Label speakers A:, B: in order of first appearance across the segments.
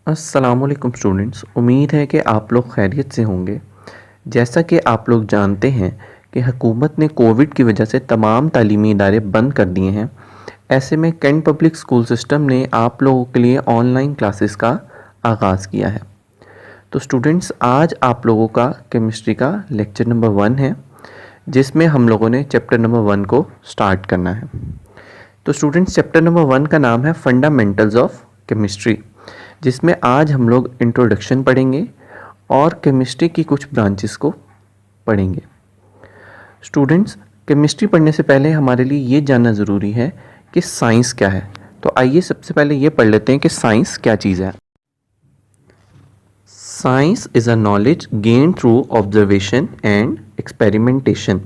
A: अस्सलामुअलैकुम स्टूडेंट्स, उम्मीद है कि आप लोग खैरियत से होंगे। जैसा कि आप लोग जानते हैं कि हुकूमत ने कोविड की वजह से तमाम तालीमी इदारे बंद कर दिए हैं। ऐसे में कैंट पब्लिक स्कूल सिस्टम ने आप लोगों के लिए ऑनलाइन क्लासेस का आगाज़ किया है। तो स्टूडेंट्स, आज आप लोगों का केमिस्ट्री का लेक्चर नंबर 1 है, जिसमें हम लोगों ने चैप्टर नंबर 1 को स्टार्ट करना है। तो स्टूडेंट्स, चैप्टर नंबर 1 का नाम है फंडामेंटल्स ऑफ केमिस्ट्री, जिसमें आज हम लोग इंट्रोडक्शन पढ़ेंगे और केमिस्ट्री की कुछ ब्रांचेस को पढ़ेंगे। स्टूडेंट्स, केमिस्ट्री पढ़ने से पहले हमारे लिए ये जानना ज़रूरी है कि साइंस क्या है। तो आइए सबसे पहले ये पढ़ लेते हैं कि साइंस क्या चीज़ है। Science is a knowledge gain through observation and experimentation.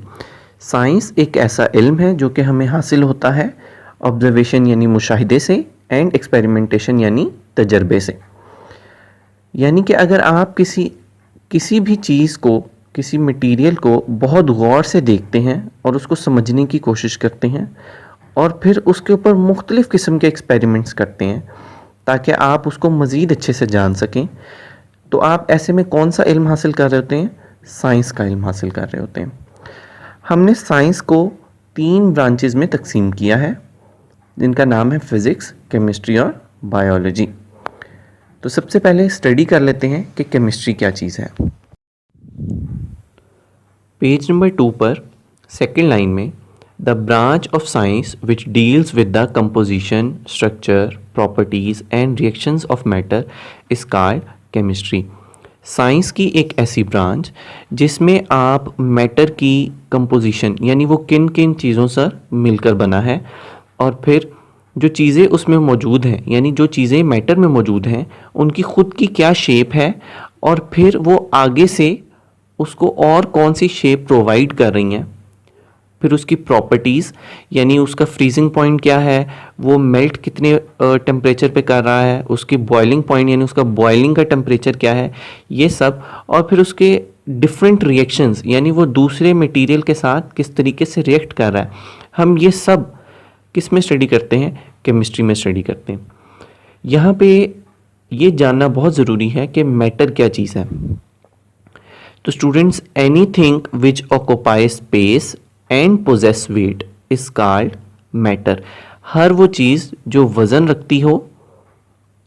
A: Science एक ऐसा इल्म है जो कि हमें हासिल होता है ऑब्जर्वेशन यानी मुशाहिदे से एंड एक्सपेरिमेंटेशन यानी तजर्बे से। यानी कि अगर आप किसी भी चीज़ को, किसी मटेरियल को बहुत गौर से देखते हैं और उसको समझने की कोशिश करते हैं और फिर उसके ऊपर मुख्तलिफ़ किस्म के एक्सपेरिमेंट्स करते हैं ताकि आप उसको मज़ीद अच्छे से जान सकें, तो आप ऐसे में कौन सा इल्म हासिल कर रहे होते हैं? साइंस का इल्म हासिल कर रहे होते हैं। हमने साइंस को 3 ब्रांचेस में तकसीम किया है, जिनका नाम है फिज़िक्स, केमिस्ट्री और बायोलॉजी। तो सबसे पहले स्टडी कर लेते हैं कि केमिस्ट्री क्या चीज़ है। पेज नंबर 2 पर सेकेंड लाइन में the branch of science which deals with the composition, structure, properties and reactions of matter is called chemistry. Science की एक ऐसी ब्रांच जिसमें आप मैटर की कंपोजिशन यानी वो किन किन चीज़ों से मिलकर बना है और फिर जो चीज़ें उसमें मौजूद हैं यानी जो चीज़ें मैटर में मौजूद हैं उनकी ख़ुद की क्या शेप है और फिर वो आगे से उसको और कौन सी शेप प्रोवाइड कर रही हैं। फिर उसकी प्रॉपर्टीज़ यानी उसका फ्रीजिंग पॉइंट क्या है, वो मेल्ट कितने टेम्परेचर पे कर रहा है, उसकी बॉइलिंग पॉइंट यानी उसका बॉइलिंग का टेम्परेचर क्या है, ये सब। और फिर उसके डिफरेंट रिएक्शंस यानी वो दूसरे मटेरियल के साथ किस तरीके से रिएक्ट कर रहा है, हम ये सब किस में स्टडी करते हैं? केमिस्ट्री में स्टडी करते हैं। यहाँ पे ये जानना बहुत ज़रूरी है कि मैटर क्या चीज़ है। तो students, anything which occupy space and possess weight is called matter. हर वो चीज़ जो वज़न रखती हो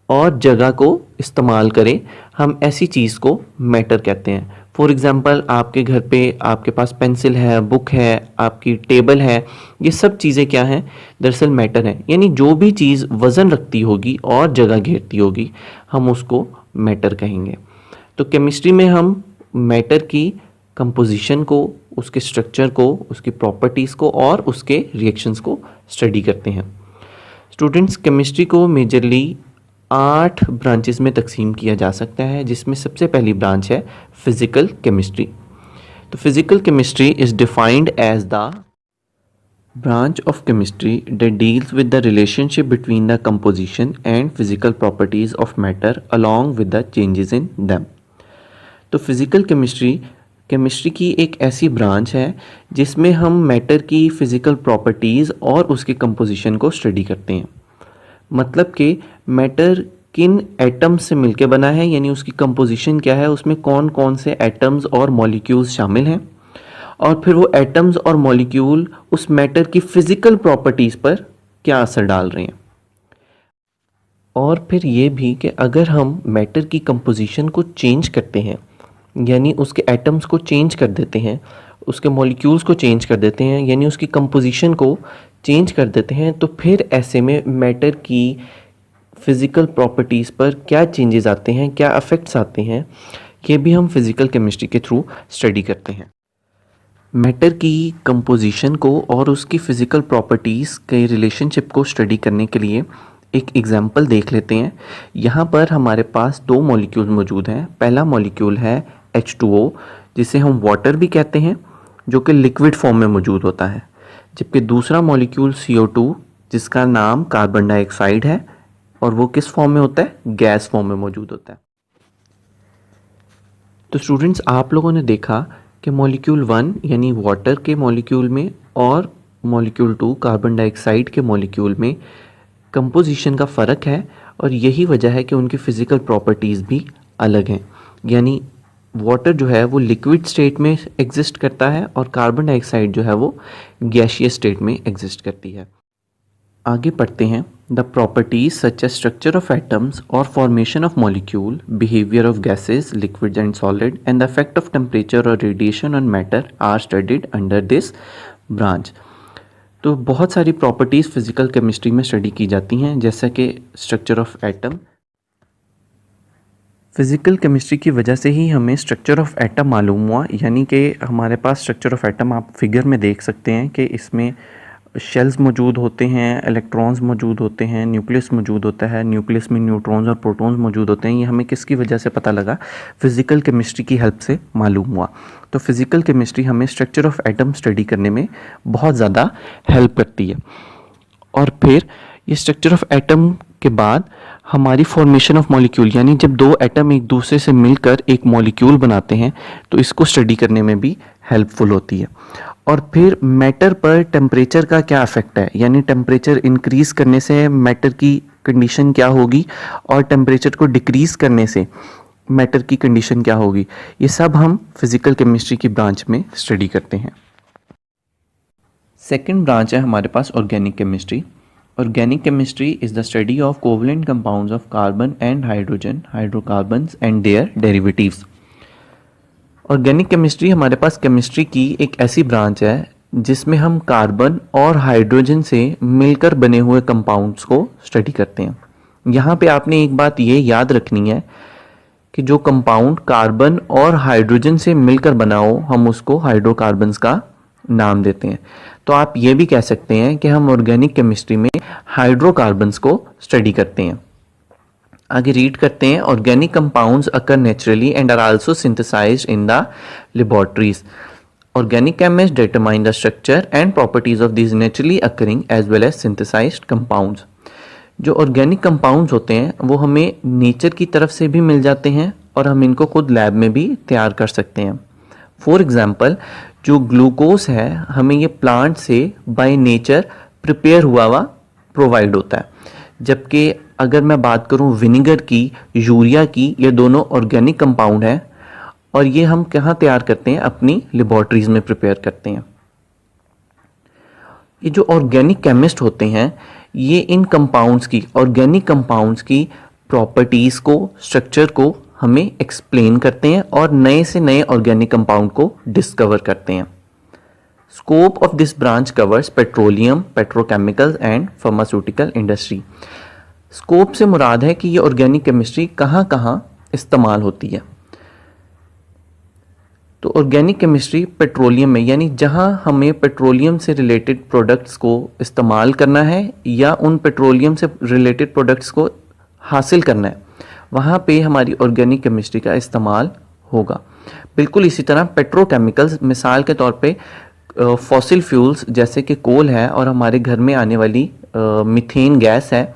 A: और जगह को इस्तेमाल करे, हम ऐसी चीज़ को मैटर कहते हैं। फॉर एग्ज़ाम्पल, आपके घर पे आपके पास पेंसिल है, बुक है, आपकी टेबल है, ये सब चीज़ें क्या हैं? दरअसल मैटर हैं। यानी जो भी चीज़ वज़न रखती होगी और जगह घेरती होगी, हम उसको मैटर कहेंगे। तो केमिस्ट्री में हम मैटर की कंपोजिशन को, उसके स्ट्रक्चर को, उसकी प्रॉपर्टीज़ को और उसके रिएक्शंस को स्टडी करते हैं। स्टूडेंट्स, केमिस्ट्री को मेजरली 8 ब्रांचेस में तकसीम किया जा सकता है, जिसमें सबसे पहली ब्रांच है फिज़िकल केमिस्ट्री। तो physical chemistry is defined as the branch of chemistry that deals with the relationship between the composition and physical properties of matter along with the changes in them। तो physical chemistry की एक ऐसी branch है जिसमें हम matter की physical properties और उसके कंपोजिशन को स्टडी करते हैं। मतलब कि मैटर किन एटम्स से मिलके बना है, यानी उसकी कंपोजिशन क्या है, उसमें कौन कौन से एटम्स और मॉलिक्यूल्स शामिल हैं, और फिर वो एटम्स और मॉलिक्यूल उस मैटर की फ़िज़िकल प्रॉपर्टीज़ पर क्या असर डाल रहे हैं। और फिर ये भी कि अगर हम मैटर की कंपोजिशन को चेंज करते हैं, यानी उसके एटम्स को चेंज कर देते हैं, उसके मॉलिक्यूल्स को चेंज कर देते हैं, यानी उसकी कंपोजिशन को चेंज कर देते हैं, तो फिर ऐसे में मैटर की फ़िज़िकल प्रॉपर्टीज़ पर क्या चेंजेस आते हैं, क्या अफेक्ट्स आते हैं, ये भी हम फिज़िकल केमिस्ट्री के थ्रू स्टडी करते हैं। मैटर की कंपोजिशन को और उसकी फ़िज़िकल प्रॉपर्टीज़ के रिलेशनशिप को स्टडी करने के लिए एक एग्जांपल देख लेते हैं। यहाँ पर हमारे पास 2 मॉलिक्यूल मौजूद हैं। पहला मॉलिक्यूल है H2O, जिसे हम वाटर भी कहते हैं, जो कि लिक्विड फॉर्म में मौजूद होता है, जबकि दूसरा मॉलिक्यूल CO2, जिसका नाम कार्बन डाइऑक्साइड है, और वो किस फॉर्म में होता है? गैस फॉर्म में मौजूद होता है। तो स्टूडेंट्स, आप लोगों ने देखा कि मॉलिक्यूल 1 यानी वाटर के मॉलिक्यूल में और मॉलिक्यूल 2 कार्बन डाइऑक्साइड के मॉलिक्यूल में कंपोजिशन का फ़र्क है और यही वजह है कि उनकी फ़िज़िकल प्रॉपर्टीज़ भी अलग हैं। यानी वाटर जो है वो लिक्विड स्टेट में एग्जिस्ट करता है और कार्बन डाइऑक्साइड जो है वो गैसियस स्टेट में एग्जिस्ट करती है। आगे पढ़ते हैं। The properties such as structure of atoms और formation of molecule, behaviour of gases, liquid and solid and the effect of temperature और radiation on matter are studied under this branch. तो बहुत सारी प्रॉपर्टीज़ फिजिकल केमिस्ट्री में study की जाती हैं, जैसा कि structure of atom. Physical chemistry की वजह से ही हमें स्ट्रक्चर ऑफ एटम मालूम हुआ, यानी कि हमारे पास स्ट्रक्चर ऑफ एटम आप फिगर में देख सकते हैं कि इसमें शेल्स मौजूद होते हैं, इलेक्ट्रॉन्स मौजूद होते हैं, न्यूक्लियस मौजूद होता है, न्यूक्लियस में न्यूट्रॉन्स और प्रोटॉन्स मौजूद होते हैं। ये हमें किसकी वजह से पता लगा? फिज़िकल केमिस्ट्री की हेल्प से मालूम हुआ। तो फिज़िकल केमिस्ट्री हमें स्ट्रक्चर ऑफ एटम स्टडी करने में बहुत ज़्यादा हेल्प करती है। और फिर ये स्ट्रक्चर ऑफ एटम के बाद हमारी फॉर्मेशन ऑफ मॉलिक्यूल, यानी जब दो एटम एक दूसरे से मिलकर एक मॉलिक्यूल बनाते हैं तो इसको स्टडी करने में भी हेल्पफुल होती है। और फिर मैटर पर टेम्परेचर का क्या इफेक्ट है, यानी टेम्परेचर इंक्रीज़ करने से मैटर की कंडीशन क्या होगी और टेम्परेचर को डिक्रीज़ करने से मैटर की कंडीशन क्या होगी, ये सब हम फिज़िकल केमिस्ट्री की ब्रांच में स्टडी करते हैं। सेकेंड ब्रांच है हमारे पास organic chemistry. Organic chemistry is the study of covalent compounds of carbon and hydrogen, hydrocarbons and their derivatives. Organic chemistry हमारे पास केमिस्ट्री की एक ऐसी ब्रांच है जिसमें हम कार्बन और हाइड्रोजन से मिलकर बने हुए कंपाउंड्स को स्टडी करते हैं। यहाँ पे आपने एक बात ये याद रखनी है कि जो कंपाउंड कार्बन और हाइड्रोजन से मिलकर बना हो हम उसको हाइड्रोकार्बन्स का नाम देते हैं। तो आप ये भी कह सकते हैं कि हम ऑर्गेनिक केमिस्ट्री में हाइड्रोकार्बन्स को स्टडी करते हैं। आगे रीड करते हैं। Organic compounds occur naturally and are also synthesized in the laboratories. Organic chemist determine the structure and properties of these naturally occurring as well as synthesized compounds. जो organic compounds होते हैं वो हमें नेचर की तरफ से भी मिल जाते हैं और हम इनको खुद लैब में भी तैयार कर सकते हैं। फॉर एग्जाम्पल, जो ग्लूकोज है हमें ये प्लांट से बाय नेचर प्रिपेयर हुआ हुआ प्रोवाइड होता है, जबकि अगर मैं बात करूं विनेगर की, यूरिया की, ये दोनों ऑर्गेनिक कंपाउंड हैं और ये हम कहाँ तैयार करते हैं? अपनी लेबोरेटरीज में प्रिपेयर करते हैं। ये जो ऑर्गेनिक केमिस्ट होते हैं ये इन कंपाउंड्स की, ऑर्गेनिक कंपाउंड्स की प्रॉपर्टीज़ को, स्ट्रक्चर को हमें एक्सप्लेन करते हैं और नए से नए ऑर्गेनिक कंपाउंड को डिस्कवर करते हैं। Scope of this branch covers petroleum, petrochemicals and pharmaceutical industry. Scope से मुराद है कि ये ऑर्गेनिक केमिस्ट्री कहाँ कहाँ इस्तेमाल होती है। तो ऑर्गेनिक केमिस्ट्री पेट्रोलियम में, यानी जहाँ हमें पेट्रोलियम से रिलेटेड प्रोडक्ट्स को इस्तेमाल करना है या उन पेट्रोलियम से रिलेटेड प्रोडक्ट्स को हासिल करना है, वहाँ पे हमारी ऑर्गेनिक केमिस्ट्री का इस्तेमाल होगा। बिल्कुल इसी तरह पेट्रोकेमिकल्स, मिसाल के तौर पे फॉसिल फ्यूल्स जैसे कि कोल है और हमारे घर में आने वाली मीथेन गैस है,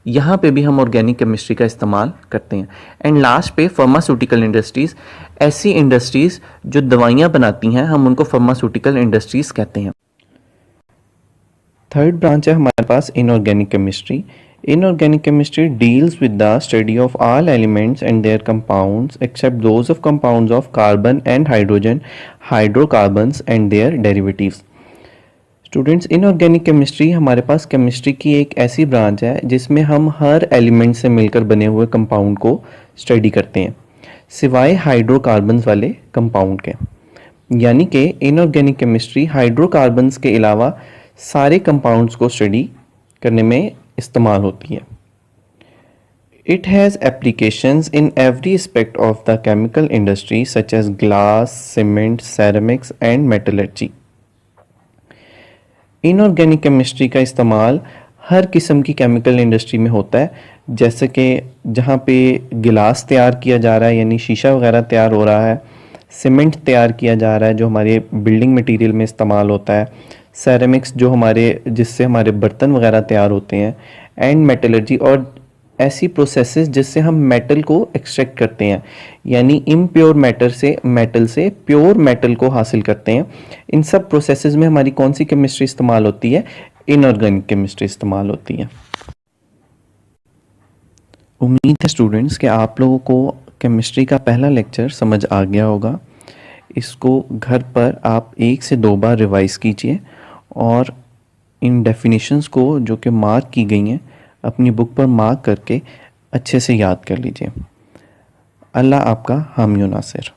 A: यहाँ पे भी हम ऑर्गेनिक केमिस्ट्री का इस्तेमाल करते हैं। एंड लास्ट पे फार्मास्यूटिकल इंडस्ट्रीज़, ऐसी इंडस्ट्रीज़ जो दवाइयाँ बनाती हैं हम उनको फार्मास्यूटिकल इंडस्ट्रीज़ कहते हैं। थर्ड ब्रांच है हमारे पास inorganic chemistry. Inorganic chemistry deals with the study of all elements and their compounds except those of compounds of carbon and hydrogen, hydrocarbons and their derivatives. Students, inorganic chemistry हमारे पास chemistry की एक ऐसी branch है जिसमें हम हर element से मिलकर बने हुए कंपाउंड को स्टडी करते हैं सिवाय हाइड्रोकार्बन्स वाले कंपाउंड के। यानी कि इनऑर्गेनिक केमिस्ट्री हाइड्रोकार्बन्स के अलावा सारे कंपाउंड्स को स्टडी करने में इस्तेमाल होती है। It has applications in every aspect of the chemical industry such as glass, cement, ceramics and metallurgy. Inorganic chemistry का इस्तेमाल हर किस्म की केमिकल इंडस्ट्री में होता है, जैसे कि जहाँ पे गिलास तैयार किया जा रहा है यानी शीशा वगैरह तैयार हो रहा है, सीमेंट तैयार किया जा रहा है जो हमारे बिल्डिंग मटेरियल में इस्तेमाल होता है, सेरेमिक्स जो जिससे हमारे बर्तन वगैरह तैयार होते हैं, एंड मेटलर्जी और ऐसी प्रोसेसेस जिससे हम मेटल को एक्सट्रैक्ट करते हैं, यानी इम्प्योर मेटल से प्योर मेटल को हासिल करते हैं। इन सब प्रोसेसेस में हमारी कौन सी केमिस्ट्री इस्तेमाल होती है? इनऑर्गेनिक केमिस्ट्री इस्तेमाल होती है। उम्मीद है स्टूडेंट्स कि आप लोगों को केमिस्ट्री का पहला लेक्चर समझ आ गया होगा। इसको घर पर आप 1 से 2 बार रिवाइज़ कीजिए और इन डेफिनेशंस को जो कि मार्क की गई हैं अपनी बुक पर मार्क करके अच्छे से याद कर लीजिए। अल्लाह आपका हामी व नासिर।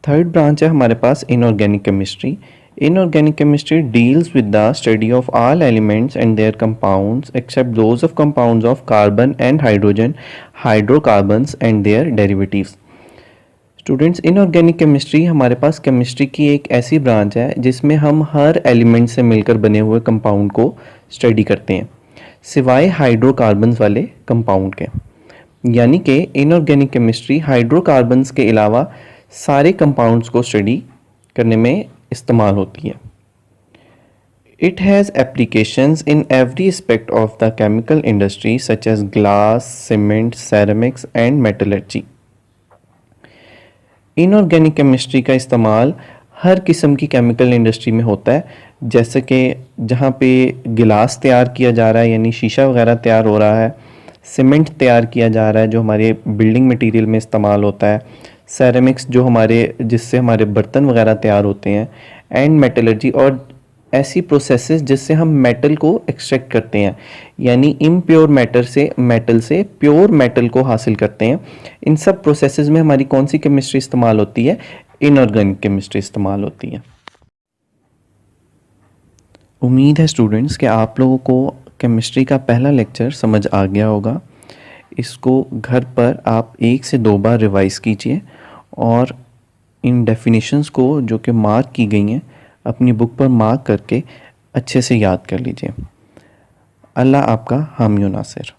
A: थर्ड ब्रांच है हमारे पास inorganic chemistry. Inorganic chemistry deals with the study of all elements and their compounds except those of compounds of carbon and hydrogen, hydrocarbons and their derivatives. Students, inorganic chemistry हमारे पास chemistry की एक ऐसी branch है जिसमें हम हर element से मिलकर बने हुए कंपाउंड को स्टडी करते हैं सिवाय हाइड्रोकार्बन्स वाले कंपाउंड के। यानी कि इनऑर्गेनिक केमिस्ट्री हाइड्रोकार्बन्स के अलावा सारे कंपाउंड्स को स्टडी करने में इस्तेमाल होती है। It has applications in every aspect of the chemical industry such as glass, cement, ceramics and metallurgy. Inorganic chemistry का इस्तेमाल हर किस्म की केमिकल इंडस्ट्री में होता है, जैसे कि जहाँ पे गिलास तैयार किया जा रहा है यानी शीशा वगैरह तैयार हो रहा है, सीमेंट तैयार किया जा रहा है जो हमारे बिल्डिंग मटेरियल में इस्तेमाल होता है, सेरेमिक्स जो जिससे हमारे बर्तन वगैरह तैयार होते हैं, एंड मेटलर्जी और ऐसी प्रोसेसेस जिससे हम मेटल को एक्सट्रैक्ट करते हैं यानी इम्प्योर मेटल से प्योर मेटल को हासिल करते हैं। इन सब प्रोसेसेस में हमारी कौन सी केमिस्ट्री इस्तेमाल होती है? इनऑर्गेनिक केमिस्ट्री इस्तेमाल होती है। उम्मीद है स्टूडेंट्स कि आप लोगों को केमिस्ट्री का पहला लेक्चर समझ आ गया होगा। इसको घर पर आप 1 से 2 बार रिवाइज़ कीजिए और इन डेफिनेशंस को जो कि मार्क की गई हैं अपनी बुक पर मार्क करके अच्छे से याद कर लीजिए। अल्लाह आपका हामी व नासिर।